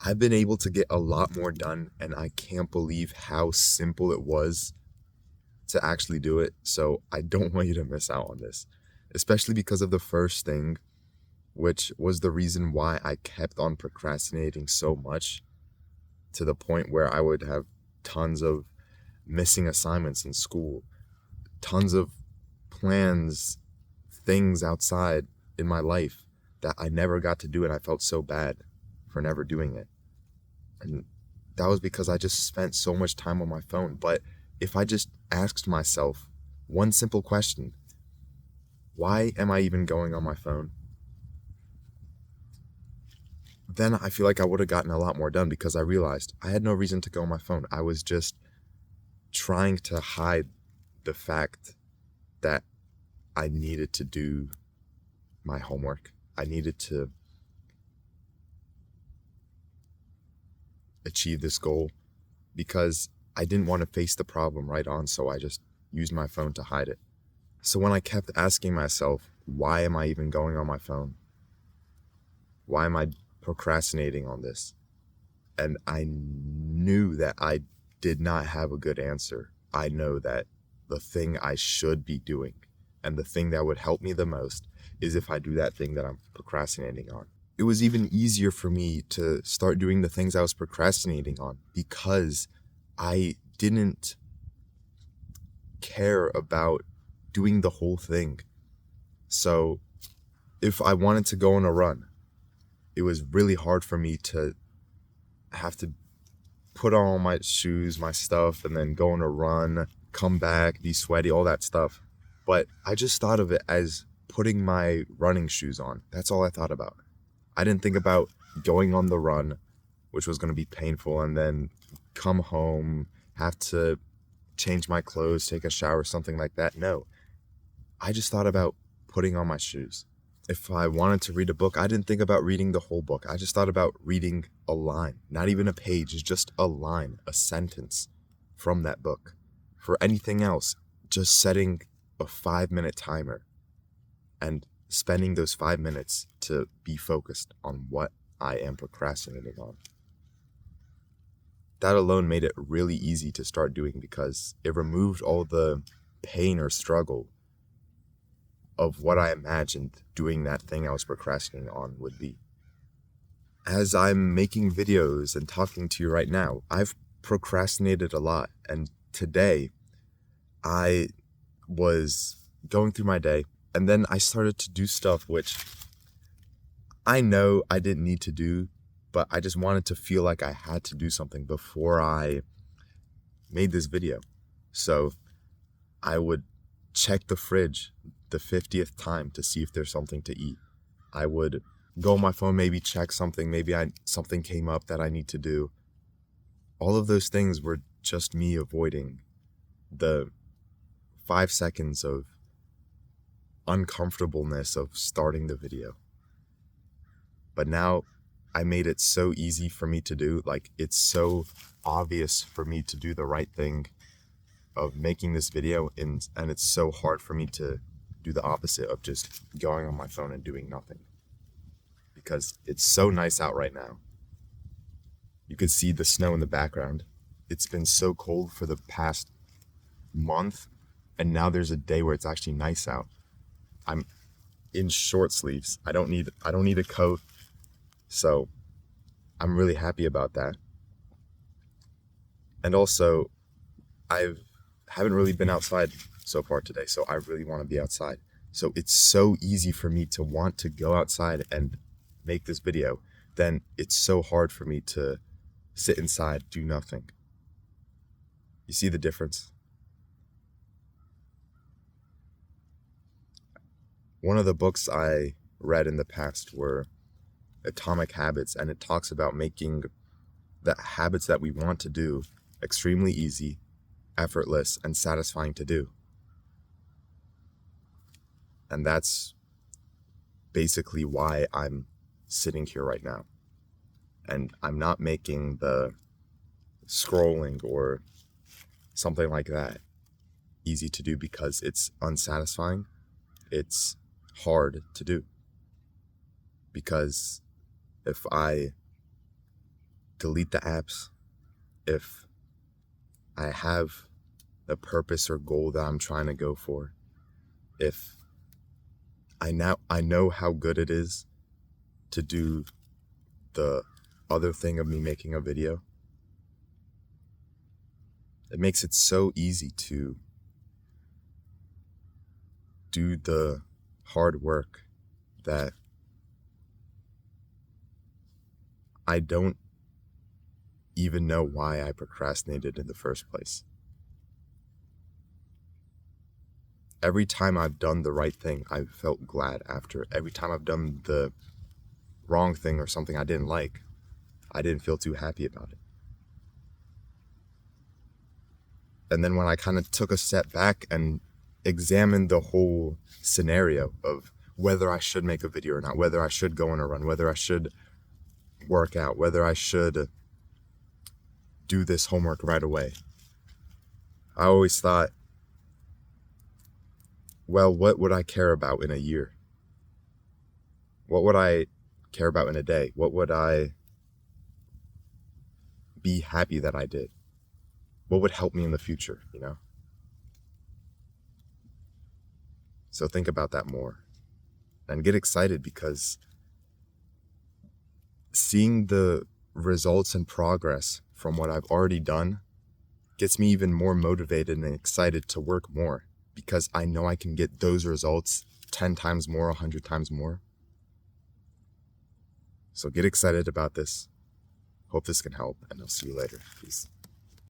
I've been able to get a lot more done, and I can't believe how simple it was to actually do it. So I don't want you to miss out on this, especially because of the first thing, which was the reason why I kept on procrastinating so much, to the point where I would have tons of missing assignments in school, tons of plans, things outside in my life that I never got to do, and I felt so bad for never doing it. And that was because I just spent so much time on my phone. But if I just asked myself one simple question, why am I even going on my phone? Then I feel like I would have gotten a lot more done, because I realized I had no reason to go on my phone. I was just trying to hide the fact that I needed to do my homework. I needed to achieve this goal, because I didn't want to face the problem right on, so I just used my phone to hide it. So when I kept asking myself, why am I even going on my phone? Why am I procrastinating on this? And I knew that I did not have a good answer. I know that the thing I should be doing, and the thing that would help me the most, is if I do that thing that I'm procrastinating on. It was even easier for me to start doing the things I was procrastinating on, because I didn't care about doing the whole thing. So if I wanted to go on a run, it was really hard for me to have to put on all my shoes, my stuff, and then go on a run, come back, be sweaty, all that stuff. But I just thought of it as putting my running shoes on. That's all I thought about. I didn't think about going on the run, which was going to be painful, and then come home, have to change my clothes, take a shower, something like that. No, I just thought about putting on my shoes. If I wanted to read a book, I didn't think about reading the whole book. I just thought about reading a line, not even a page, just a line, a sentence from that book. For anything else, just setting a 5-minute timer and spending those 5 minutes to be focused on what I am procrastinating on. That alone made it really easy to start doing, because it removed all the pain or struggle of what I imagined doing that thing I was procrastinating on would be. As I'm making videos and talking to you right now, I've procrastinated a lot. And today, I was going through my day, and then I started to do stuff which I know I didn't need to do, but I just wanted to feel like I had to do something before I made this video. So I would check the fridge the 50th time to see if there's something to eat. I would go on my phone, maybe check something, something came up that I need to do. All of those things were just me avoiding the 5 seconds of uncomfortableness of starting the video. But now I made it so easy for me to do. Like, it's so obvious for me to do the right thing of making this video, and it's so hard for me to do the opposite of just going on my phone and doing nothing, because it's so nice out right now. You could see the snow in the background. It's been so cold for the past month, and now there's a day where it's actually nice out. I'm in short sleeves. I don't need a coat. So I'm really happy about that. And also, I haven't really been outside so far today, so I really want to be outside. So it's so easy for me to want to go outside and make this video. Then it's so hard for me to sit inside, do nothing. You see the difference? One of the books I read in the past were Atomic Habits, and it talks about making the habits that we want to do extremely easy, effortless, and satisfying to do. And that's basically why I'm sitting here right now. And I'm not making the scrolling or something like that easy to do, because it's unsatisfying. It's hard to do. Because if I delete the apps if I have a purpose or goal that I'm trying to go for. If I know how good it is to do the other thing of me making a video. It makes it so easy to do the hard work that I don't even know why I procrastinated in the first place. Every time I've done the right thing, I've felt glad after. Every time I've done the wrong thing or something I didn't like, I didn't feel too happy about it. And then when I kind of took a step back and examined the whole scenario of whether I should make a video or not, whether I should go on a run, whether I should work out, whether I should do this homework right away, I always thought, well, what would I care about in a year? What would I care about in a day? What would I be happy that I did? What would help me in the future, you know? So think about that more and get excited, because seeing the results and progress from what I've already done gets me even more motivated and excited to work more, because I know I can get those results 10 times more, 100 times more. So get excited about this. Hope this can help, and I'll see you later. Peace.